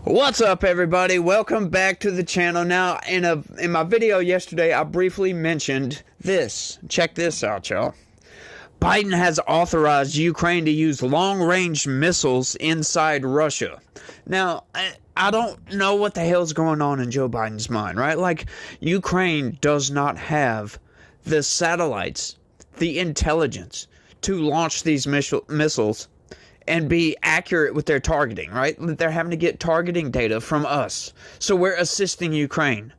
What's up, everybody? Welcome back to the channel. Now, in my video yesterday, I briefly mentioned this. Check this out, y'all. Biden has authorized Ukraine to use long-range missiles inside Russia. Now, I don't know what the hell's going on in Joe Biden's mind, right? Like, Ukraine does not have the satellites, the intelligence to launch these missiles and be accurate with their targeting, right? They're having to get targeting data from us. So we're assisting Ukraine.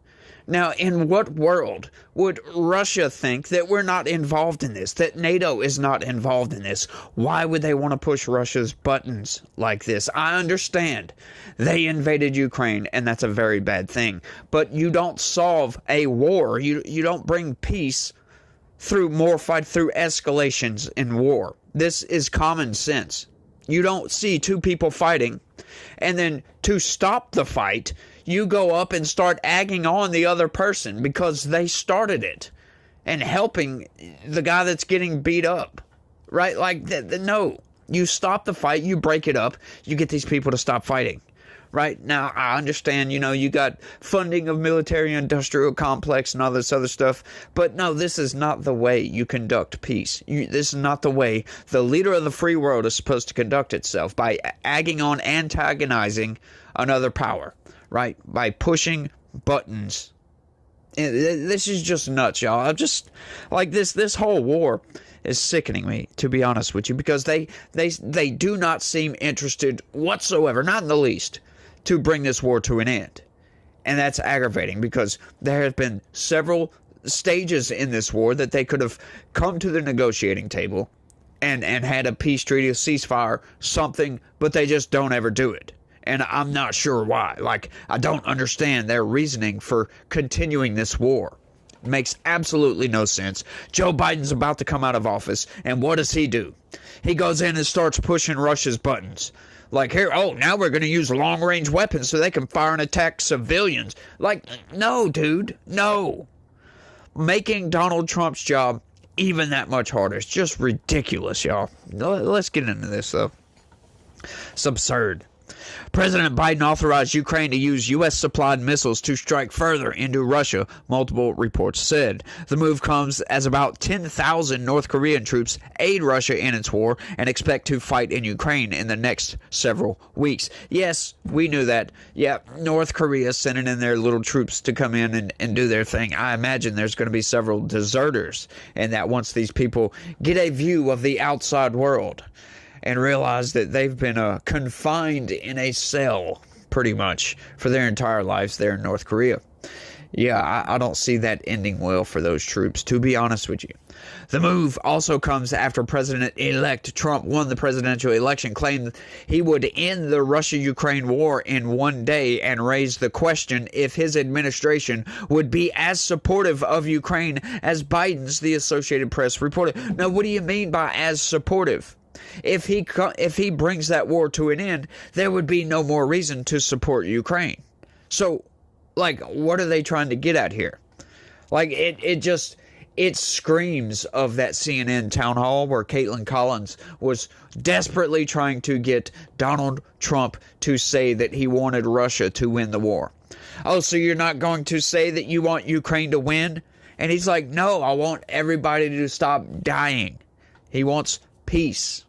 Now, in what world would Russia think that we're not involved in this, that NATO is not involved in this? Why would they want to push Russia's buttons like this? I understand they invaded Ukraine, and that's a very bad thing. But you don't solve a war. You don't bring peace through more fight, through escalations in war. This is common sense. You don't see two people fighting, and then to stop the fight, you go up and start egging on the other person because they started it and helping the guy that's getting beat up, right? Like, no, you stop the fight, you break it up, you get these people to stop fighting. Right now, I understand, you got funding of military-industrial complex and all this other stuff. But no, this is not the way you conduct peace. This is not the way the leader of the free world is supposed to conduct itself, by egging on, antagonizing another power, right? By pushing buttons. This is just nuts, y'all. I'm just, like, this whole war is sickening me, to be honest with you, because they do not seem interested whatsoever, not in the least, to bring this war to an end. And that's aggravating, because there have been several stages in this war that they could have come to the negotiating table and had a peace treaty, a ceasefire, something, but they just don't ever do it. And I'm not sure why. Like, I don't understand their reasoning for continuing this war. It makes absolutely no sense. Joe Biden's about to come out of office, and what does he do? He goes in and starts pushing Russia's buttons. Like, here, now we're going to use long-range weapons so they can fire and attack civilians. Like, no, dude, no. Making Donald Trump's job even that much harder. It's just ridiculous, y'all. Let's get into this, though. It's absurd. President Biden authorized Ukraine to use U.S.-supplied missiles to strike further into Russia, multiple reports said. The move comes as about 10,000 North Korean troops aid Russia in its war and expect to fight in Ukraine in the next several weeks. Yes, we knew that. Yeah, North Korea sending in their little troops to come in and do their thing. I imagine there's going to be several deserters, and that once these people get a view of the outside world and realize that they've been confined in a cell, pretty much, for their entire lives there in North Korea. Yeah, I don't see that ending well for those troops, to be honest with you. The move also comes after President-elect Trump won the presidential election, claimed he would end the Russia-Ukraine war in one day, and raised the question if his administration would be as supportive of Ukraine as Biden's, the Associated Press reported. Now, what do you mean by as supportive? If he brings that war to an end, there would be no more reason to support Ukraine. So, like, what are they trying to get at here? Like, it screams of that CNN town hall where Caitlin Collins was desperately trying to get Donald Trump to say that he wanted Russia to win the war. Oh, so you're not going to say that you want Ukraine to win? And he's like, no, I want everybody to stop dying. He wants peace.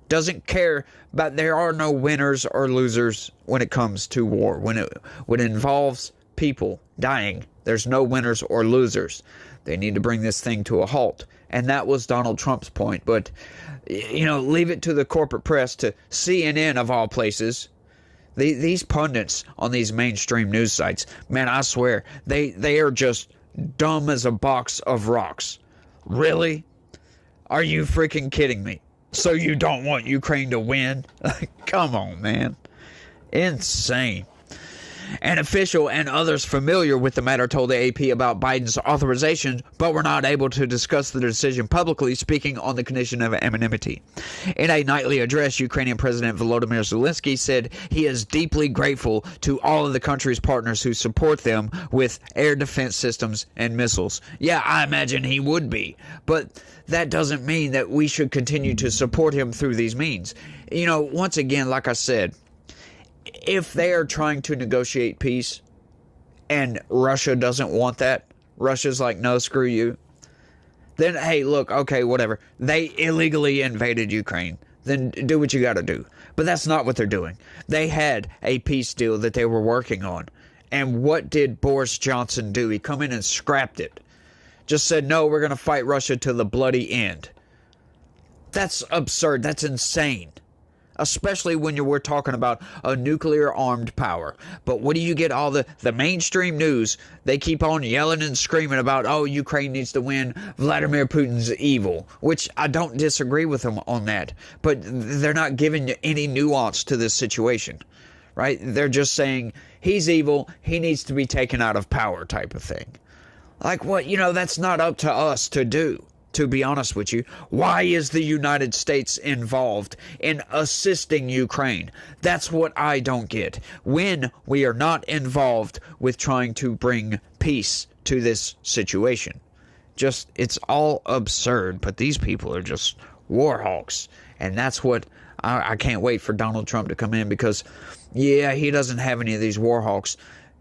Doesn't care about, there are no winners or losers when it comes to war. When it involves people dying, there's no winners or losers. They need to bring this thing to a halt. And that was Donald Trump's point. But, leave it to the corporate press, to CNN of all places. These pundits on these mainstream news sites, man, I swear, they are just dumb as a box of rocks. Really? Are you freaking kidding me? So you don't want Ukraine to win? Come on, man. Insane. An official and others familiar with the matter told the AP about Biden's authorization, but were not able to discuss the decision publicly, speaking on the condition of anonymity. In a nightly address, Ukrainian President Volodymyr Zelensky said he is deeply grateful to all of the country's partners who support them with air defense systems and missiles. Yeah, I imagine he would be, but that doesn't mean that we should continue to support him through these means. Once again, like I said, if they are trying to negotiate peace and Russia doesn't want that, Russia's like, no, screw you, then, hey, look, okay, whatever. They illegally invaded Ukraine. Then do what you got to do. But that's not what they're doing. They had a peace deal that they were working on. And what did Boris Johnson do? He come in and scrapped it. Just said, no, we're going to fight Russia to the bloody end. That's absurd. That's insane. Especially when we're talking about a nuclear-armed power. But what do you get all the mainstream news? They keep on yelling and screaming about, oh, Ukraine needs to win. Vladimir Putin's evil. Which I don't disagree with them on that. But they're not giving any nuance to this situation. Right? They're just saying, he's evil. He needs to be taken out of power type of thing. Like, what? You know, that's not up to us to do. To be honest with you, why is the United States involved in assisting Ukraine? That's what I don't get. When we are not involved with trying to bring peace to this situation. Just, it's all absurd, but these people are just war hawks. And that's what, I can't wait for Donald Trump to come in because, yeah, he doesn't have any of these war hawks.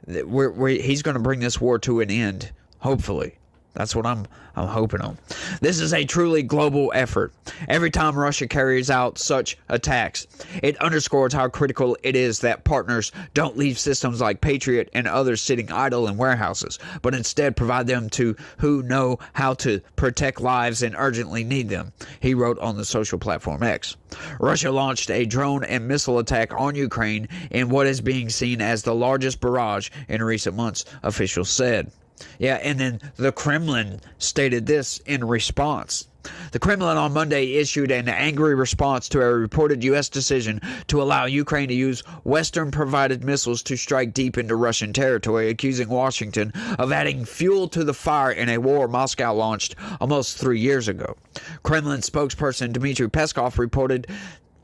He's going to bring this war to an end, hopefully. That's what I'm hoping on. This is a truly global effort. Every time Russia carries out such attacks, it underscores how critical it is that partners don't leave systems like Patriot and others sitting idle in warehouses, but instead provide them to who know how to protect lives and urgently need them, he wrote on the social platform X. Russia launched a drone and missile attack on Ukraine in what is being seen as the largest barrage in recent months, officials said. Yeah, and then the Kremlin stated this in response. The Kremlin on Monday issued an angry response to a reported U.S. decision to allow Ukraine to use Western-provided missiles to strike deep into Russian territory, accusing Washington of adding fuel to the fire in a war Moscow launched almost 3 years ago. Kremlin spokesperson Dmitry Peskov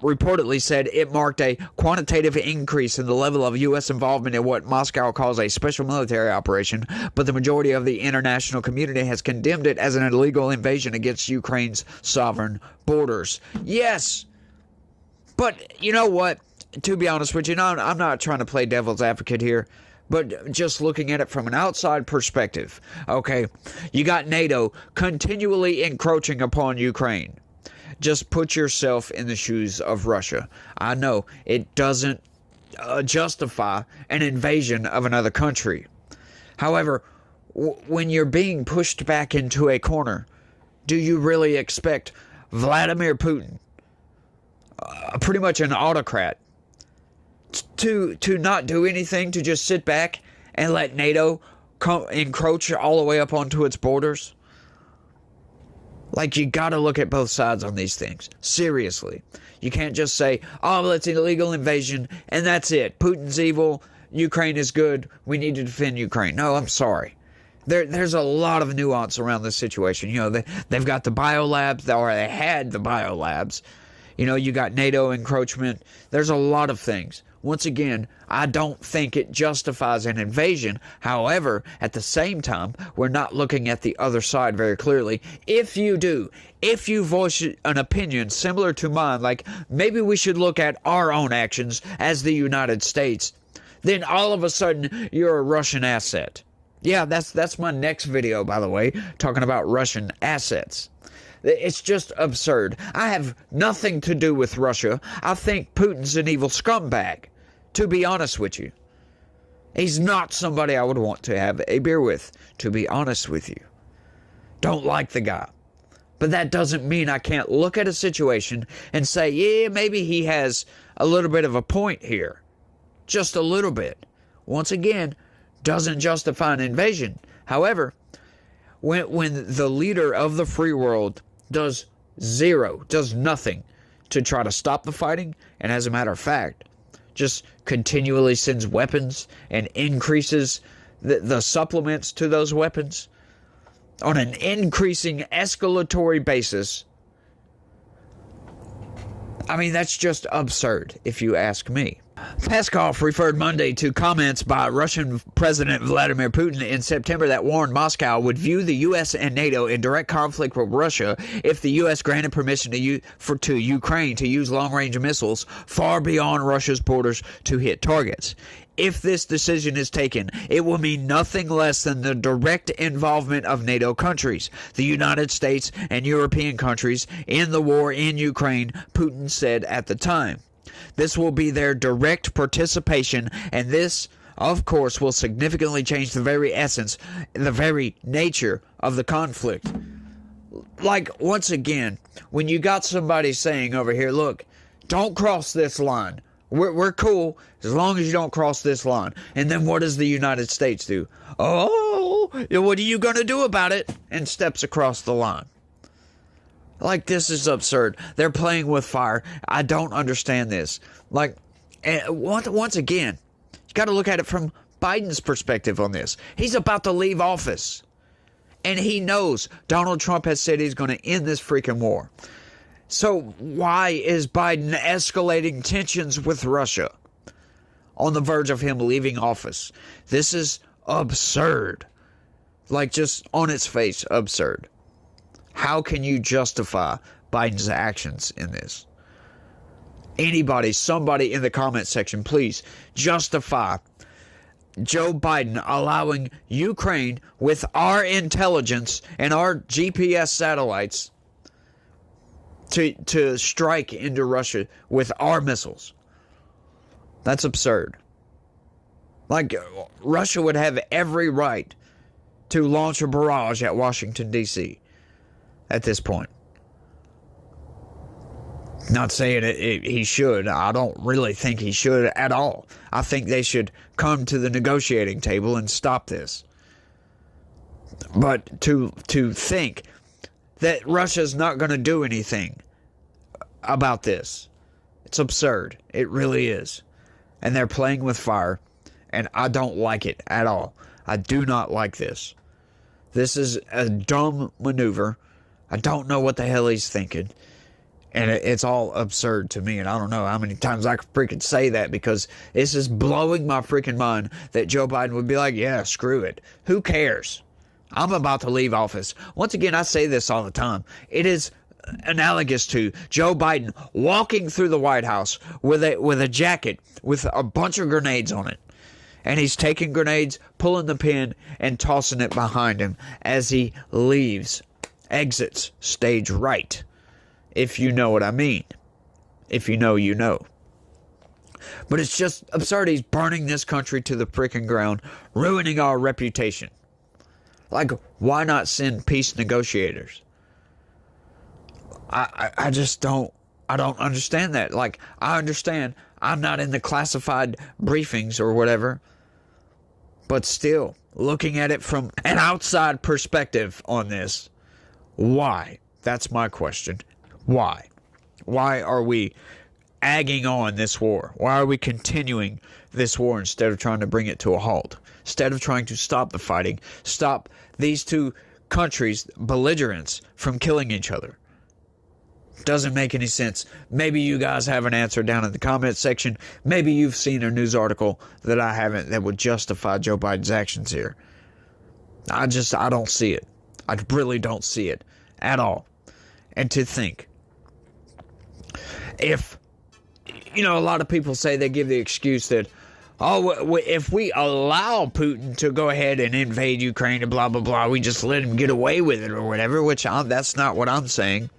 reportedly said it marked a quantitative increase in the level of U.S. involvement in what Moscow calls a special military operation, but the majority of the international community has condemned it as an illegal invasion against Ukraine's sovereign borders. Yes, but you know what? To be honest with you, I'm not trying to play devil's advocate here, but just looking at it from an outside perspective, okay, you got NATO continually encroaching upon Ukraine. Just put yourself in the shoes of Russia. I know it doesn't justify an invasion of another country. However, when you're being pushed back into a corner, do you really expect Vladimir Putin, pretty much an autocrat, to not do anything, to just sit back and let NATO encroach all the way up onto its borders? Like, you got to look at both sides on these things. Seriously. You can't just say, oh, well, it's an illegal invasion, and that's it. Putin's evil. Ukraine is good. We need to defend Ukraine. No, I'm sorry. There's a lot of nuance around this situation. You know, they've got the biolabs, or they had the biolabs. You know, you got NATO encroachment. There's a lot of things. Once again, I don't think it justifies an invasion. However, at the same time, we're not looking at the other side very clearly. If you do, if you voice an opinion similar to mine, like maybe we should look at our own actions as the United States, then all of a sudden you're a Russian asset. Yeah, that's my next video, by the way, talking about Russian assets. It's just absurd. I have nothing to do with Russia. I think Putin's an evil scumbag, to be honest with you. He's not somebody I would want to have a beer with, to be honest with you. Don't like the guy. But that doesn't mean I can't look at a situation and say, yeah, maybe he has a little bit of a point here. Just a little bit. Once again, doesn't justify an invasion. However, when the leader of the free world does nothing to try to stop the fighting, and as a matter of fact, just continually sends weapons and increases the supplements to those weapons on an increasing escalatory basis, I mean, that's just absurd, if you ask me. Peskov referred Monday to comments by Russian President Vladimir Putin in September that warned Moscow would view the U.S. and NATO in direct conflict with Russia if the U.S. granted permission to Ukraine to use long-range missiles far beyond Russia's borders to hit targets. If this decision is taken, it will mean nothing less than the direct involvement of NATO countries, the United States and European countries, in the war in Ukraine, Putin said at the time. This will be their direct participation, and this, of course, will significantly change the very essence, the very nature of the conflict. Like, once again, when you got somebody saying over here, look, don't cross this line. We're cool as long as you don't cross this line. And then what does the United States do? Oh, what are you going to do about it? And steps across the line. Like, this is absurd. They're playing with fire. I don't understand this. Like, once again, you got to look at it from Biden's perspective on this. He's about to leave office. And he knows Donald Trump has said he's going to end this freaking war. So why is Biden escalating tensions with Russia on the verge of him leaving office? This is absurd. Like, just on its face, absurd. How can you justify Biden's actions in this? Anybody, somebody in the comment section, please justify Joe Biden allowing Ukraine, with our intelligence and our GPS satellites, to strike into Russia with our missiles. That's absurd. Like, Russia would have every right to launch a barrage at Washington, D.C. at this point. Not saying he should. I don't really think he should at all. I think they should come to the negotiating table and stop this. But to think that Russia's not going to do anything about this, it's absurd. It really is. And they're playing with fire, and I don't like it at all. I do not like this. This is a dumb maneuver. I don't know what the hell he's thinking. And it's all absurd to me. And I don't know how many times I could freaking say that, because this is blowing my freaking mind that Joe Biden would be like, yeah, screw it. Who cares? I'm about to leave office. Once again, I say this all the time. It is analogous to Joe Biden walking through the White House with a jacket with a bunch of grenades on it. And he's taking grenades, pulling the pin, and tossing it behind him as he leaves, exits stage right. If you know what I mean. If you know, you know. But it's just absurd. He's burning this country to the freaking ground, ruining our reputation. Like, why not send peace negotiators? I just don't understand that. Like, I understand I'm not in the classified briefings or whatever, but still, looking at it from an outside perspective on this, why? That's my question. Why? Why are we egging on this war? Why are we continuing this war instead of trying to bring it to a halt? Instead of trying to stop the fighting, stop these two countries, belligerents, from killing each other? Doesn't make any sense. Maybe you guys have an answer down in the comment section. Maybe you've seen a news article that I haven't that would justify Joe Biden's actions here. I don't see it. I really don't see it at all. And to think, if, a lot of people say, they give the excuse that, if we allow Putin to go ahead and invade Ukraine and blah, blah, blah, we just let him get away with it or whatever, which that's not what I'm saying.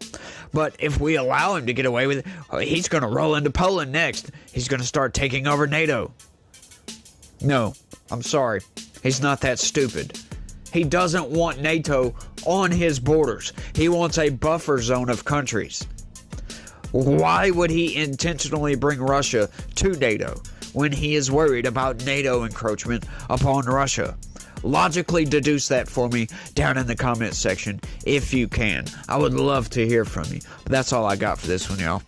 But if we allow him to get away with it, he's going to roll into Poland next. He's going to start taking over NATO. No, I'm sorry. He's not that stupid. He doesn't want NATO on his borders. He wants a buffer zone of countries. Why would he intentionally bring Russia to NATO when he is worried about NATO encroachment upon Russia? Logically deduce that for me down in the comment section if you can. I would love to hear from you. But that's all I got for this one, y'all.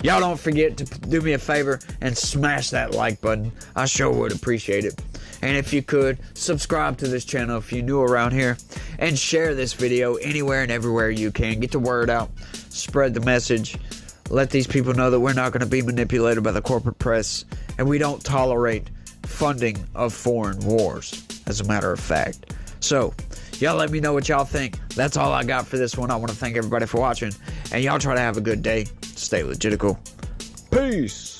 Y'all don't forget to do me a favor and smash that like button. I sure would appreciate it. And if you could, subscribe to this channel if you're new around here. And share this video anywhere and everywhere you can. Get the word out. Spread the message. let these people know that we're not going to be manipulated by the corporate press, and we don't tolerate funding of foreign wars, as a matter of fact. So, y'all let me know what y'all think. That's all I got for this one. I want to thank everybody for watching, and y'all try to have a good day. Stay legitical. Peace.